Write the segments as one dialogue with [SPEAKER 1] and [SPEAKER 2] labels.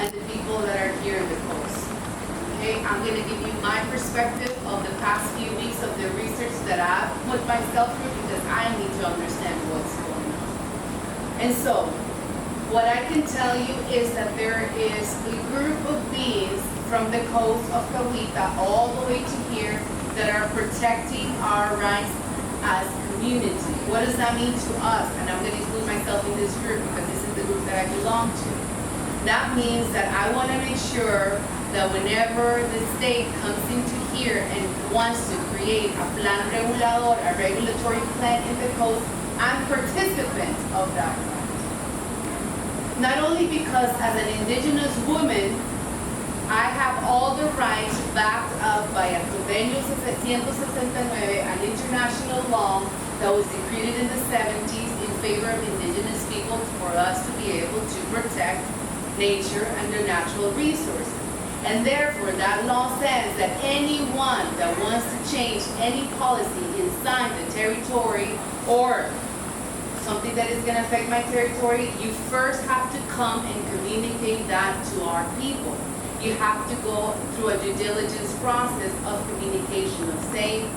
[SPEAKER 1] and the people that are here in the coast. Okay, I'm going to give you my perspective of the past few weeks of the research that I've put myself through because I need to understand what's going on. And so, what I can tell you is that there is a group of beings from the coast of Cahuita all the way to here that are protecting our rights as community. What does that mean to us? And I'm going to include myself in this group because this is the group that I belong to. That means that I want to make sure that whenever the state comes into here and wants to create a plan regulador, a regulatory plan in the coast, I'm participant of that. Not only because as an indigenous woman, I have all the rights backed up by a Convenio 169, an international law that was decreed in the 70s in favor of indigenous people for us to be able to protect nature and their natural resources. And therefore, that law says that anyone that wants to change any policy inside the territory or something that is going to affect my territory, you first have to come and communicate that to our people. You have to go through a due diligence process of communication of saying,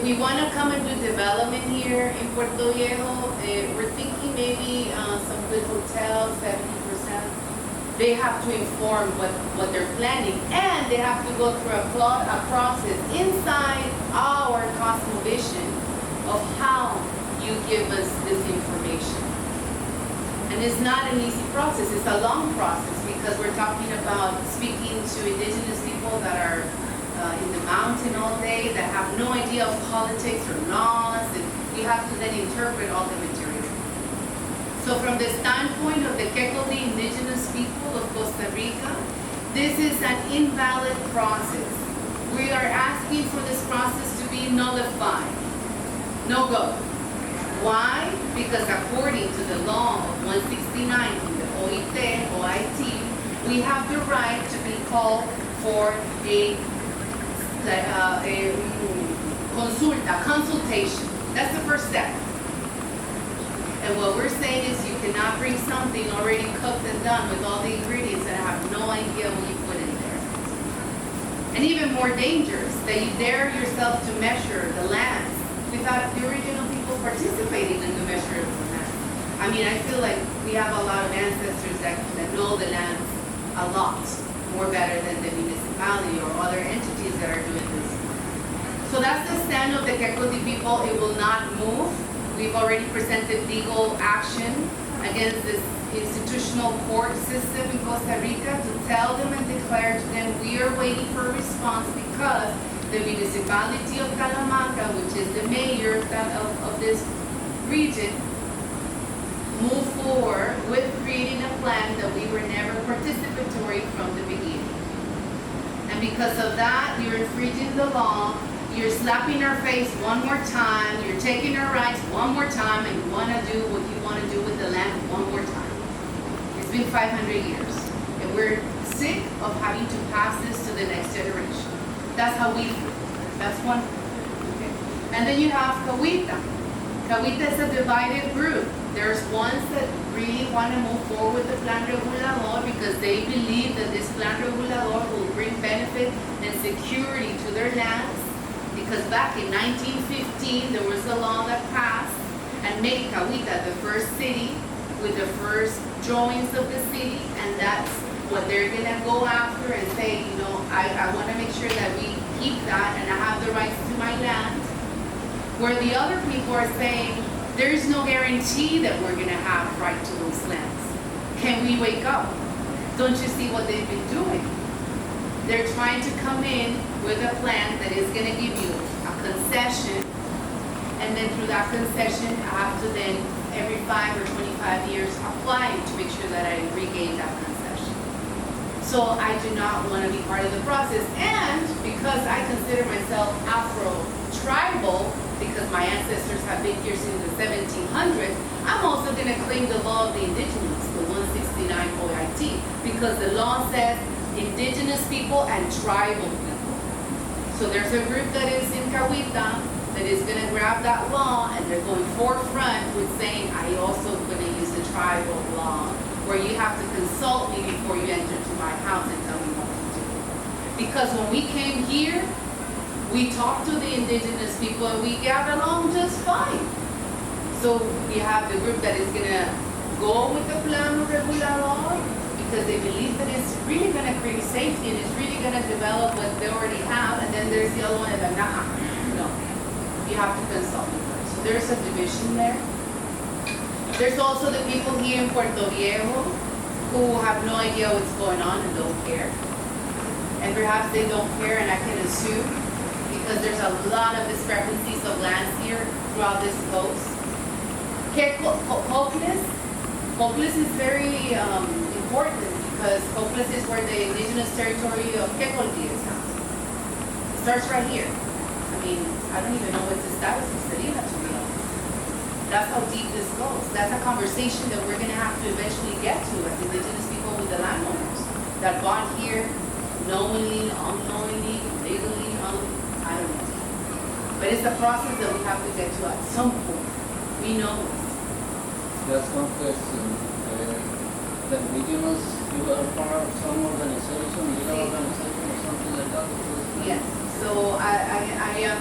[SPEAKER 1] we want to come and do development here in Puerto Viejo. We're thinking maybe some good hotels, 70%. They have to inform what they're planning, and they have to go through a process inside our cosmovision of how you give us this information. And it's not an easy process, it's a long process because we're talking about speaking to indigenous people that are in the mountain all day, that have no idea of politics or laws, and you have to then interpret all the material. So from the standpoint of the Kekoli indigenous people of Costa Rica, this is an invalid process. We are asking for this process to be nullified. No go. Why? Because according to the law of 169 in the OIT, we have the right to be called for a consultation. That's the first step. And what we're saying is you cannot bring something already cooked and done with all the ingredients and have no idea what you put in there. And even more dangerous, that you dare yourself to measure the lands without the original people participating in the measure of the land. I mean, I feel like we have a lot of ancestors that know the lands a lot more better than the municipality or other entities that are doing this. So that's the stand of the Kekoli people. It will not move. We've already presented legal action against this institutional court system in Costa Rica to tell them and declare to them we are waiting for a response because the municipality of Talamanca, which is the mayor of this region, moved forward with creating a plan that we were never participatory from the beginning. And because of that, you're infringing the law, you're slapping our face one more time, you're taking our rights one more time, and you want to do what you want to do with the land one more time. It's been 500 years, and we're sick of having to pass this to the next generation. That's how we feel. That's one. Okay. And then you have Cahuita. Cahuita is a divided group. There's ones that really want to move forward with the Plan Regulador because they believe that this Plan Regulador will bring benefit and security to their lands. Because back in 1915, there was a law that passed and made Cahuita the first city with the first drawings of the city, and that's what they're going to go after and say, you know, I want to make sure that we keep that and I have the rights to my land. Where the other people are saying, there's no guarantee that we're going to have right to those lands. Can we wake up? Don't you see what they've been doing? They're trying to come in with a plan that is going to give you a concession, and then through that concession, I have to then, every 5 or 25 years, apply to make sure that I regain that concession. So I do not want to be part of the process, and because I consider myself Afro-tribal, because my ancestors have been here since the 1700s, I'm also going to claim the law of the indigenous, the 169 OIT, because the law says indigenous people and tribal people. So there's a group that is in Cahuita that is going to grab that law, and they're going forefront with saying, I also going to use the tribal law where you have to consult me before you enter to my house and tell me what to do. Because when we came here, we talked to the indigenous people and we got along just fine. So we have the group that is gonna go with the Plan Regulador because they believe that it's really gonna create safety and it's really gonna develop what they already have. And then there's the other one that, nah, no, you have to consult me first. So there's a division there. There's also the people here in Puerto Viejo who have no idea what's going on and don't care. And perhaps they don't care, and I can assume, because there's a lot of discrepancies of lands here throughout this coast. Hopeless is very important because Hopeless is where the indigenous territory of Kekoldi is now. It starts right here. I mean, I don't even know what's the status of Selina, to be honest. That's how deep this goes. That's a conversation that we're gonna have to eventually get to as indigenous people with the landowners that bought here knowingly, unknowingly, legally, I don't know. But it's a process that we have to get to at some point. We know this.
[SPEAKER 2] Just one question. The indigenous, you are part of some organization, legal organization or something like that?
[SPEAKER 1] Yes. So I am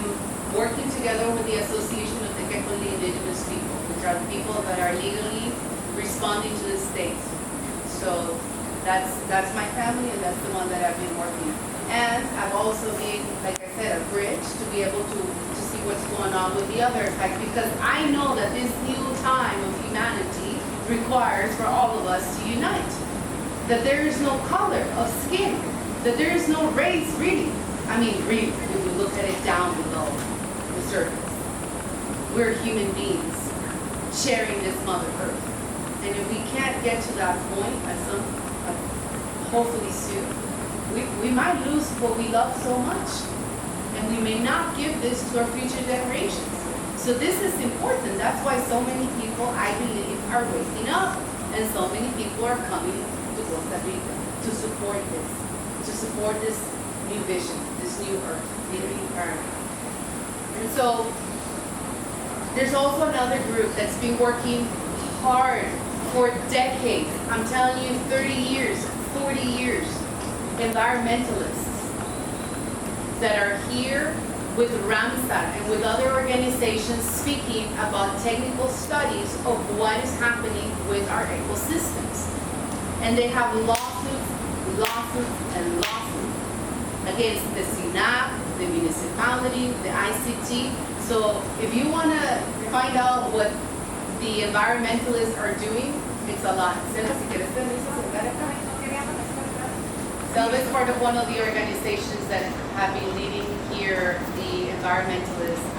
[SPEAKER 1] working together with the Association of the Kekoldi Indigenous People, which are the people that are legally responding to the state. So that's my family, and that's the one that I've been working. And I've also been, like I said, a bridge to be able to see what's going on with the others. Like, because I know that this new time of humanity requires for all of us to unite. That there is no color of skin. That there is no race, really. I mean, really, when you look at it down below the surface. We're human beings sharing this Mother Earth. And if we can't get to that point hopefully soon, we might lose what we love so much. And we may not give this to our future generations. So this is important. That's why so many people, I believe, are waking up. And so many people are coming to Costa Rica to support this new vision, this new earth, new paradigm. And so there's also another group that's been working hard for decades. I'm telling you, 30 years, 40 years. Environmentalists that are here with Ramsar and with other organizations speaking about technical studies of what is happening with our ecosystems. And they have lawsuits against the SINAP, the municipality, the ICT. So if you want to find out what the environmentalists are doing, it's a lot. Selva is part of one of the organizations that have been leading here the environmentalists